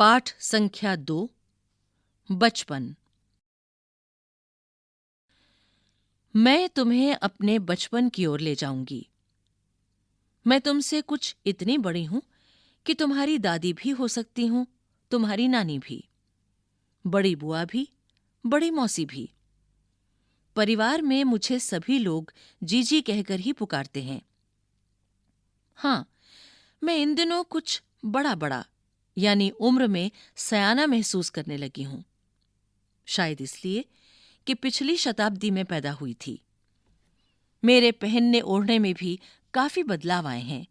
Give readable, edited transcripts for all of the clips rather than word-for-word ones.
पाठ संख्या 2 बचपन। मैं तुम्हें अपने बचपन की ओर ले जाऊंगी। मैं तुमसे कुछ इतनी बड़ी हूं कि तुम्हारी दादी भी हो सकती हूं, तुम्हारी नानी भी, बड़ी बुआ भी, बड़ी मौसी भी। परिवार में मुझे सभी लोग जीजी कहकर ही पुकारते हैं। हाँ, मैं इन दिनों कुछ बड़ा बड़ा यानी उम्र में सयाना महसूस करने लगी हूं। शायद इसलिए कि पिछली शताब्दी में पैदा हुई थी। मेरे पहनने ओढ़ने में भी काफी बदलाव आए हैं।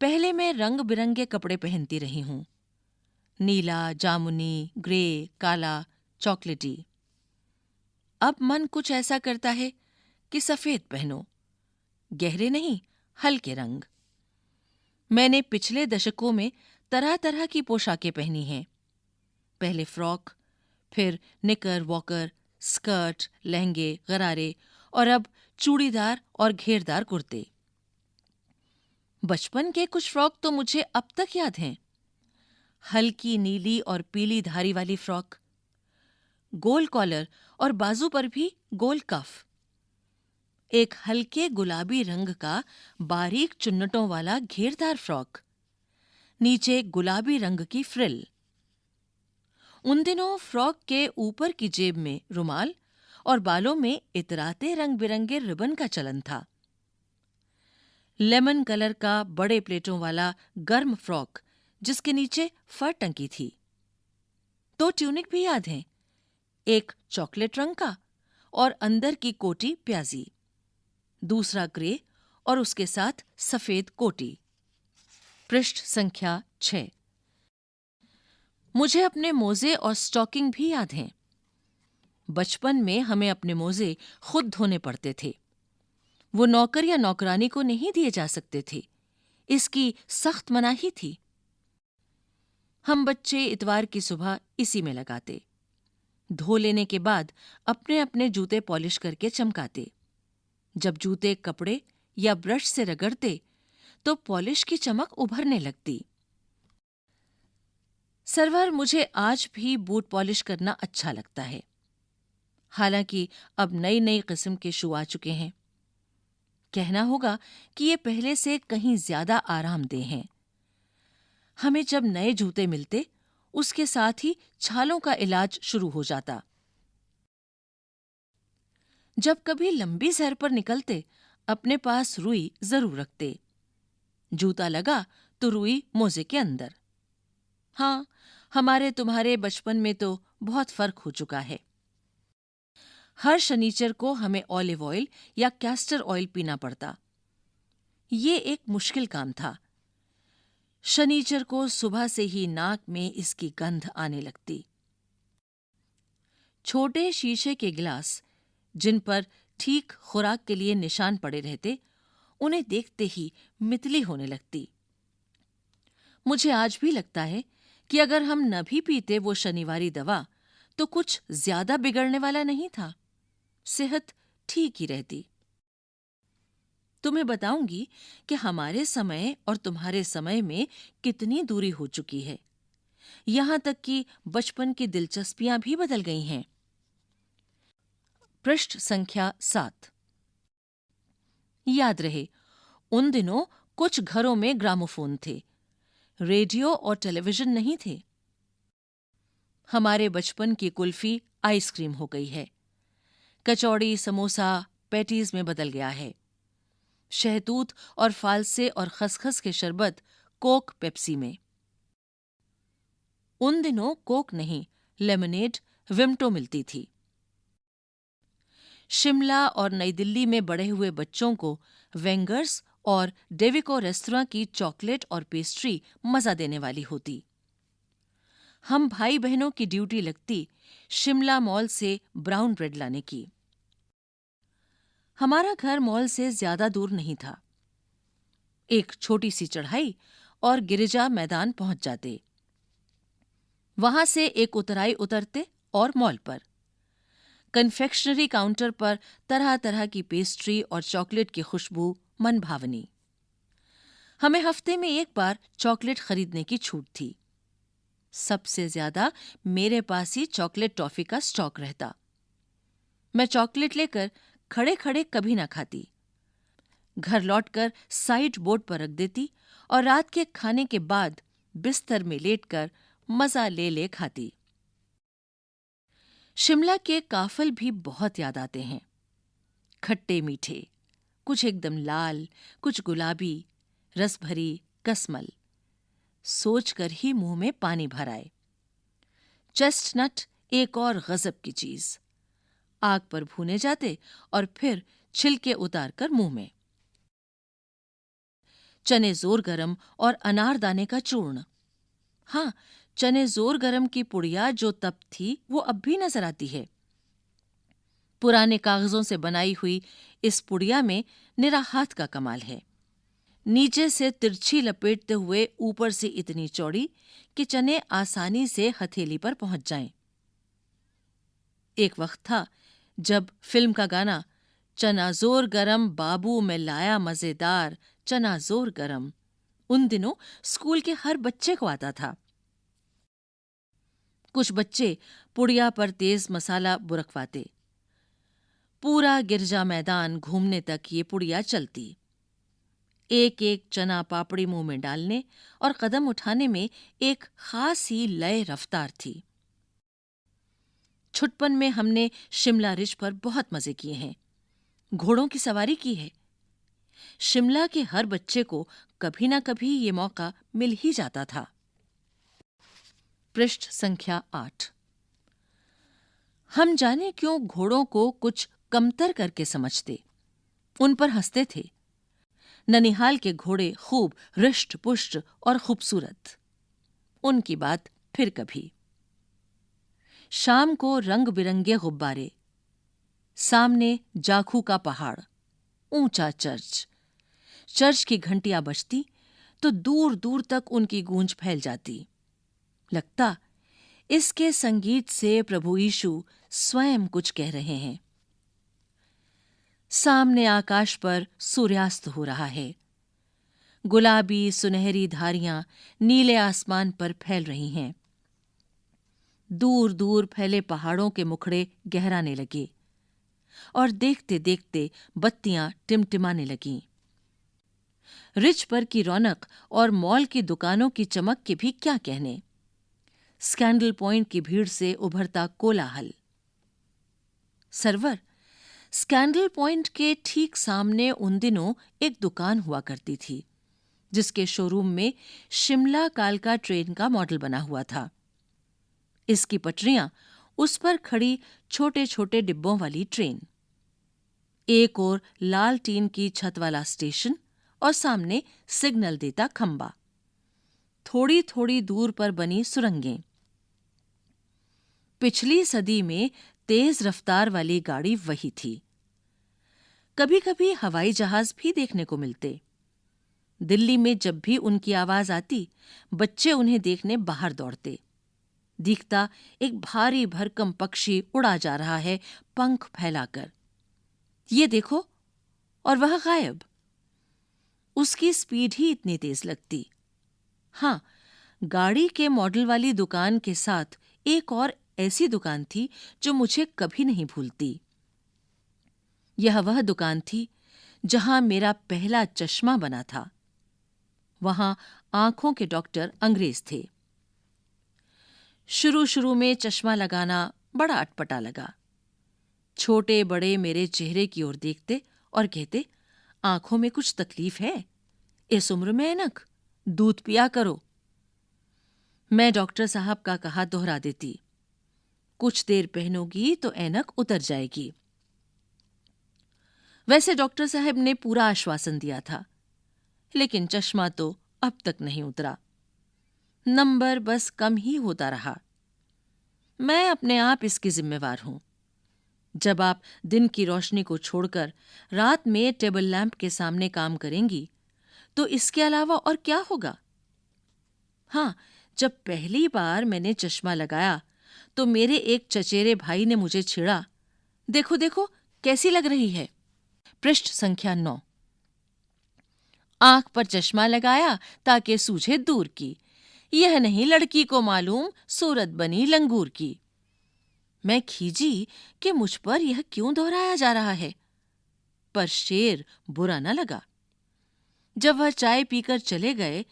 पहले मैं रंग बिरंगे कपड़े पहनती रही हूं, नीला, जामुनी, ग्रे, काला, चॉकलेटी। अब मन कुछ ऐसा करता है कि सफेद पहनो, गहरे नहीं, हल्के रंग। मैंने पिछले दशकों में तरह तरह की पोशाकें पहनी हैं। पहले फ्रॉक, फिर निकर वॉकर, स्कर्ट, लहंगे, गरारे और अब चूड़ीदार और घेरदार कुर्ते। बचपन के कुछ फ्रॉक तो मुझे अब तक याद हैं। हल्की नीली और पीली धारी वाली फ्रॉक, गोल कॉलर और बाजू पर भी गोल कफ, एक हल्के गुलाबी रंग का बारीक चुन्नटों वाला घेरदार फ्रॉक, नीचे गुलाबी रंग की फ्रिल। उन दिनों फ्रॉक के ऊपर की जेब में रुमाल और बालों में इतराते रंग बिरंगे रिबन का चलन था। लेमन कलर का बड़े प्लेटों वाला गर्म फ्रॉक जिसके नीचे फर टंकी थी। 2 ट्यूनिक भी याद हैं, एक चॉकलेट रंग का और अंदर की कोटी प्याजी, दूसरा ग्रे और उसके साथ सफेद कोटी। पृष्ठ संख्या 6। मुझे अपने मोजे और स्टॉकिंग भी याद हैं। बचपन में हमें अपने मोजे खुद धोने पड़ते थे। वो नौकर या नौकरानी को नहीं दिए जा सकते थे, इसकी सख्त मनाही थी। हम बच्चे इतवार की सुबह इसी में लगाते। धो लेने के बाद अपने अपने जूते पॉलिश करके चमकाते। जब जूते कपड़े या ब्रश से रगड़ते तो पॉलिश की चमक उभरने लगती। सरवर, मुझे आज भी बूट पॉलिश करना अच्छा लगता है। हालांकि अब नई नई किस्म के शू आ चुके हैं। कहना होगा कि ये पहले से कहीं ज्यादा आरामदेह हैं। हमें जब नए जूते मिलते, उसके साथ ही छालों का इलाज शुरू हो जाता। जब कभी लंबी सैर पर निकलते, अपने पास रुई जरूर रखते। जूता लगा तो रुई मोजे के अंदर। हाँ, हमारे तुम्हारे बचपन में तो बहुत फर्क हो चुका है। हर शनीचर को हमें ऑलिव ऑयल या कैस्टर ऑयल पीना पड़ता। ये एक मुश्किल काम था। शनीचर को सुबह से ही नाक में इसकी गंध आने लगती। छोटे शीशे के गिलास, जिन पर ठीक खुराक के लिए निशान पड़े रहते, उन्हें देखते ही मितली होने लगती। मुझे आज भी लगता है कि अगर हम न भी पीते वो शनिवारी दवा तो कुछ ज्यादा बिगड़ने वाला नहीं था। सेहत ठीक ही रहती। तुम्हें बताऊंगी कि हमारे समय और तुम्हारे समय में कितनी दूरी हो चुकी है। यहां तक कि बचपन की दिलचस्पियां भी बदल गई हैं। पृष्ठ संख्या 7। याद रहे, उन दिनों कुछ घरों में ग्रामोफोन थे, रेडियो और टेलीविजन नहीं थे। हमारे बचपन की कुल्फी आइसक्रीम हो गई है। कचौड़ी, समोसा पैटीज में बदल गया है। शहतूत और फालसे और खसखस के शरबत कोक पेप्सी में। उन दिनों कोक नहीं, लेमनेड, विम्टो मिलती थी। शिमला और नई दिल्ली में बड़े हुए बच्चों को वेंगर्स और डेविको रेस्तरां की चॉकलेट और पेस्ट्री मजा देने वाली होती। हम भाई बहनों की ड्यूटी लगती शिमला मॉल से ब्राउन ब्रेड लाने की। हमारा घर मॉल से ज्यादा दूर नहीं था। एक छोटी सी चढ़ाई और गिरिजा मैदान पहुंच जाते। वहां से एक उतराई उतरते और मॉल पर। कन्फेक्शनरी काउंटर पर तरह तरह की पेस्ट्री और चॉकलेट की खुशबू मन भावनी। हमें हफ्ते में एक बार चॉकलेट खरीदने की छूट थी। सबसे ज्यादा मेरे पास ही चॉकलेट टॉफी का स्टॉक रहता। मैं चॉकलेट लेकर खड़े खड़े कभी ना खाती, घर लौटकर साइड बोर्ड पर रख देती और रात के खाने के बाद बिस्तर में लेटकर मजा ले ले खाती। शिमला के काफल भी बहुत याद आते हैं, खट्टे मीठे, कुछ एकदम लाल, कुछ गुलाबी, रस भरी कसमल। सोचकर ही मुंह में पानी भर आए। चेस्टनट एक और गजब की चीज, आग पर भूने जाते और फिर छिलके उतार कर मुंह में। चने जोर गरम और अनारदाने का चूर्ण। हाँ, चने जोर गरम की पुड़िया जो तब थी वो अब भी नजर आती है। पुराने कागजों से बनाई हुई इस पुड़िया में निरा हाथ का कमाल है। नीचे से तिरछी लपेटते हुए ऊपर से इतनी चौड़ी कि चने आसानी से हथेली पर पहुंच जाएं। एक वक्त था जब फिल्म का गाना चना जोर गरम बाबू में लाया मजेदार चना जोर गरम उन दिनों स्कूल के हर बच्चे को आता था। कुछ बच्चे पुड़िया पर तेज मसाला बुरकवाते। पूरा गिरजा मैदान घूमने तक ये पुड़िया चलती। एक एक चना पापड़ी मुंह में डालने और कदम उठाने में एक खास ही लय रफ्तार थी। छुटपन में हमने शिमला रिज पर बहुत मजे किए हैं, घोड़ों की सवारी की है। शिमला के हर बच्चे को कभी ना कभी ये मौका मिल ही जाता था। पृष्ठ संख्या 8। हम जाने क्यों घोड़ों को कुछ कमतर करके समझते, उन पर हंसते थे। ननिहाल के घोड़े खूब हृष्ट पुष्ट और खूबसूरत। उनकी बात फिर कभी। शाम को रंग बिरंगे गुब्बारे, सामने जाखू का पहाड़, ऊंचा चर्च। चर्च की घंटियां बजती तो दूर दूर तक उनकी गूंज फैल जाती। लगता इसके संगीत से प्रभु यीशु स्वयं कुछ कह रहे हैं। सामने आकाश पर सूर्यास्त हो रहा है। गुलाबी सुनहरी धारियां नीले आसमान पर फैल रही हैं। दूर दूर फैले पहाड़ों के मुखड़े गहराने लगे और देखते देखते बत्तियां टिमटिमाने लगीं। रिज पर की रौनक और मॉल की दुकानों की चमक के भी क्या कहने। स्कैंडल पॉइंट की भीड़ से उभरता कोलाहल। सरवर, स्कैंडल पॉइंट के ठीक सामने उन दिनों एक दुकान हुआ करती थी जिसके शोरूम में शिमला कालका ट्रेन का मॉडल बना हुआ था। इसकी पटरियां, उस पर खड़ी छोटे छोटे डिब्बों वाली ट्रेन, एक और लाल टीन की छत वाला स्टेशन और सामने सिग्नल देता खंबा, थोड़ी थोड़ी दूर पर बनी सुरंगें। पिछली सदी में तेज रफ्तार वाली गाड़ी वही थी। कभी कभी हवाई जहाज भी देखने को मिलते। दिल्ली में जब भी उनकी आवाज आती, बच्चे उन्हें देखने बाहर दौड़ते। दिखता एक भारी भरकम पक्षी उड़ा जा रहा है पंख फैलाकर। ये देखो, और वह गायब। उसकी स्पीड ही इतनी तेज लगती। हां, गाड़ी के मॉडल वाली दुकान के साथ एक और ऐसी दुकान थी जो मुझे कभी नहीं भूलती। यह वह दुकान थी जहां मेरा पहला चश्मा बना था। वहां आंखों के डॉक्टर अंग्रेज थे। शुरू शुरू में चश्मा लगाना बड़ा अटपटा लगा। छोटे बड़े मेरे चेहरे की ओर देखते और कहते, आंखों में कुछ तकलीफ है, इस उम्र में ऐनक, दूध पिया करो। मैं डॉक्टर साहब का कहा दोहरा देती, कुछ देर पहनोगी तो ऐनक उतर जाएगी। वैसे डॉक्टर साहब ने पूरा आश्वासन दिया था, लेकिन चश्मा तो अब तक नहीं उतरा। नंबर बस कम ही होता रहा। मैं अपने आप इसकी जिम्मेवार हूं। जब आप दिन की रोशनी को छोड़कर रात में टेबल लैंप के सामने काम करेंगी, तो इसके अलावा और क्या होगा? हां, जब पहली बार मैंने चश्मा लगाया तो मेरे एक चचेरे भाई ने मुझे छेड़ा, देखो देखो कैसी लग रही है। पृष्ठ संख्या 9। आंख पर चश्मा लगाया ताकि सूझे दूर की, यह नहीं लड़की को मालूम सूरत बनी लंगूर की। मैं खीजी कि मुझ पर यह क्यों दोहराया जा रहा है, पर शेर बुरा न लगा। जब वह चाय पीकर चले गए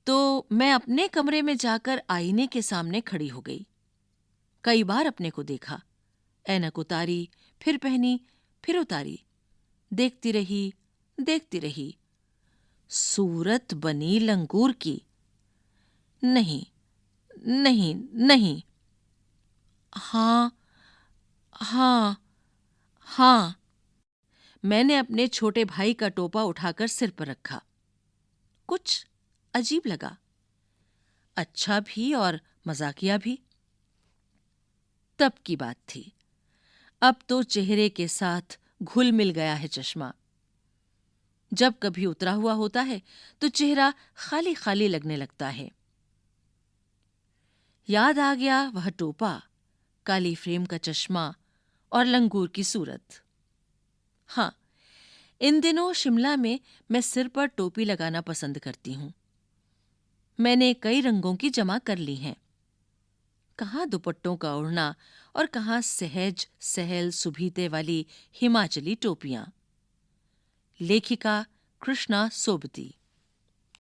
तो मैं अपने कमरे में जाकर आईने के सामने खड़ी हो गई। कई बार अपने को देखा, ऐनक उतारी, फिर पहनी, फिर उतारी, देखती रही। सूरत बनी लंगूर की। नहीं, नहीं, नहीं। हाँ, हाँ, हाँ। मैंने अपने छोटे भाई का टोपा उठाकर सिर पर रखा। कुछ अजीब लगा, अच्छा भी और मजाकिया भी। तब की बात थी। अब तो चेहरे के साथ घुल मिल गया है चश्मा। जब कभी उतरा हुआ होता है तो चेहरा खाली खाली लगने लगता है। याद आ गया वह टोपा, काली फ्रेम का चश्मा और लंगूर की सूरत। हाँ, इन दिनों शिमला में मैं सिर पर टोपी लगाना पसंद करती हूँ। मैंने कई रंगों की जमा कर ली हैं। कहाँ दुपट्टों का ओढ़ना और कहाँ सहज सहल सुभीते वाली हिमाचली टोपियां। लेखिका कृष्णा सोबती।